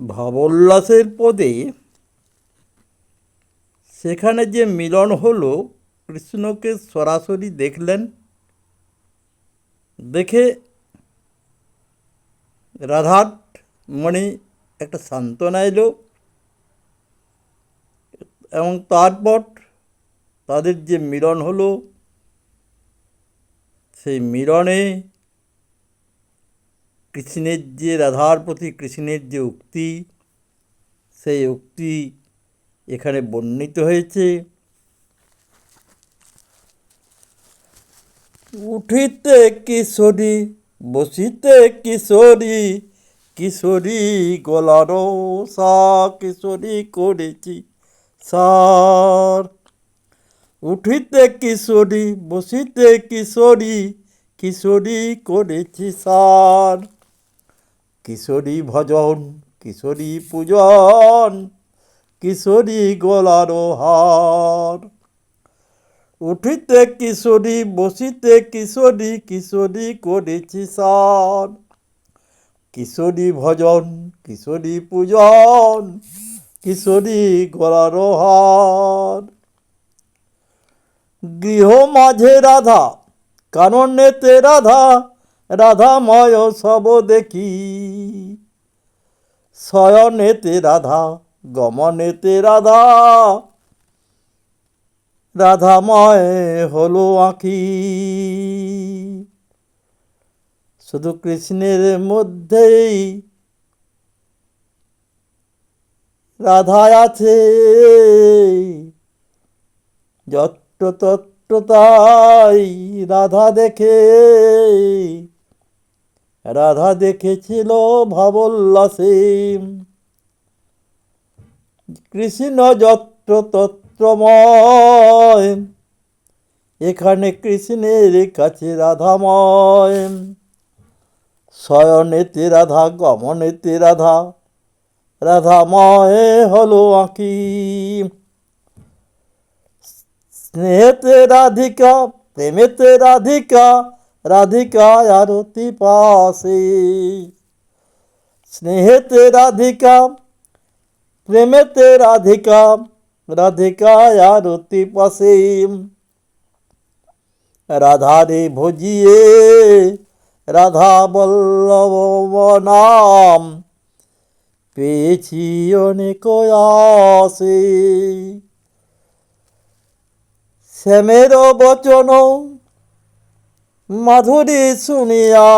ভাবোল্লাসের পদে সেখানে যে মিলন হলো, কৃষ্ণকে সরাসরি দেখলেন, দেখে রাধার মনে একটা সান্ত্বনা এলো এবং তারপর তাদের যে মিলন হলো, সেই মিলনে কৃষ্ণের যে রাধার প্রতি কৃষ্ণের যে উক্তি, সেই উক্তি এখানে বর্ণিত হয়েছে। উঠিতে কিশোরী, বসিতে কিশোরী, কিশোরী গলার সা কিশোরী করেছি সার। উঠিতে কিশোরী, বসিতে কিশোরী, কিশোরী করেছি সার। কিশোরী ভজন, কিশোরী পূজন, কিশোরী গলার হার। উঠিতে কিশোরী, বসিতে কিশোরী, কিশোরী করেছি সার। কিশোরী ভজন, কিশোরী পূজন, কিশোরী গলার হার। গৃহ মাঝে রাধা, কাননেতে রাধা, রাধাময় সব দেখি। শয়নেতে রাধা, গমনেতে রাধা, রাধাময় হলো আঁখি। শুধু কৃষ্ণের মধ্যেই রাধা আছে, যত্র তত্র তাই রাধা দেখে। রাধা দেখেছিল ভাবোল্লাসে, কৃষ্ণ যত্র তত্রময়, এখানে কৃষ্ণের কাছে রাধাময়। শয়নেতে রাধা, গমনেতে রাধা, রাধাময় হলো আঁকি। স্নেহেতে রাধিকা, প্রেমেতে রাধিকা, রাধিকা আরতি পাশে। স্নেহেতে রাধিকা, প্রেমেতে রাধিকা, রাধিকা আরতি পাশে। রাধারে ভজিয়ে রাধা বল্লভ নাম, পেয়েছি অনেক আসে। শ্যামের বচন মাধুরী শুনিয়া,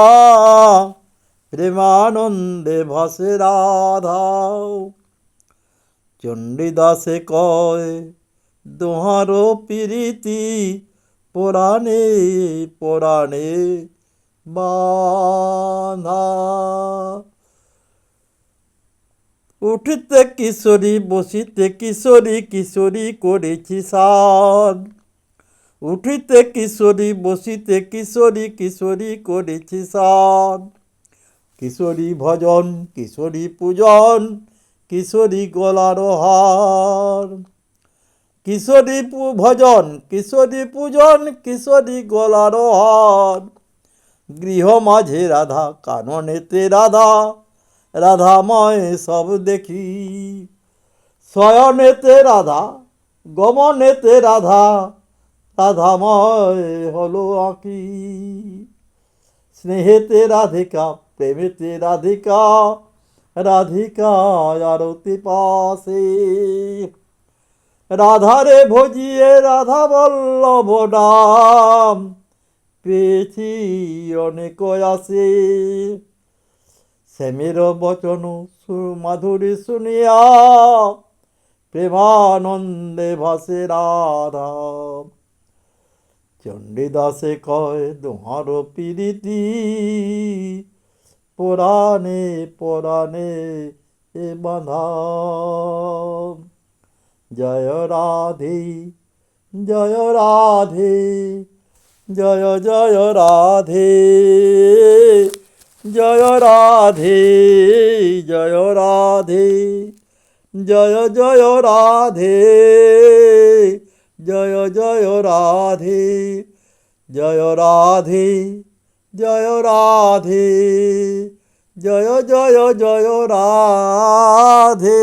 প্রেমানন্দে ভাসে রাধা। চণ্ডীদাসে কয় দোহার প্রীতি, পুরাণে পুরাণে বাঁধা। উঠিতে কিশোরী, বসিতে কিশোরী, কিশোরী করেছি সার। উঠিতে কিশোরী, বসিতে কিশোরী, কিশোরী করেছি সার। কিশোরী ভজন, কিশোরী পূজন, কিশোরী গলার হার। কিশোরী ভজন, কিশোরী পূজন, কিশোরী গলার হার। গৃহ মাঝে রাধা, কাননেতে রাধা, রাধাময় সব দেখি। শয়নেতে রাধা, গমনেতে রাধা, রাধাময় হলো আঁকি। স্নেহেতে রাধিকা, প্রেমেতে রাধিকা, রাধিকা আরতি পাশে। রাধারে ভজিয়ে রাধা বল্লভ নাম, পেয়েছি অনেক আসে। শ্যামের বচন মাধুরী শুনিয়া, প্রেমানন্দে ভাসে রাধা। চণ্ডীদাসে কয় দোহার প্রীতি, পুরাণে পুরাণে এ বাঁধা। জয় রাধে, জয় রাধে, জয় জয় রাধে, জয় রাধে, জয় রাধে, জয় জয় রাধে, জয় জয় রাধে, জয় রাধে, জয় রাধে, জয় জয় জয় রাধে। রাধে।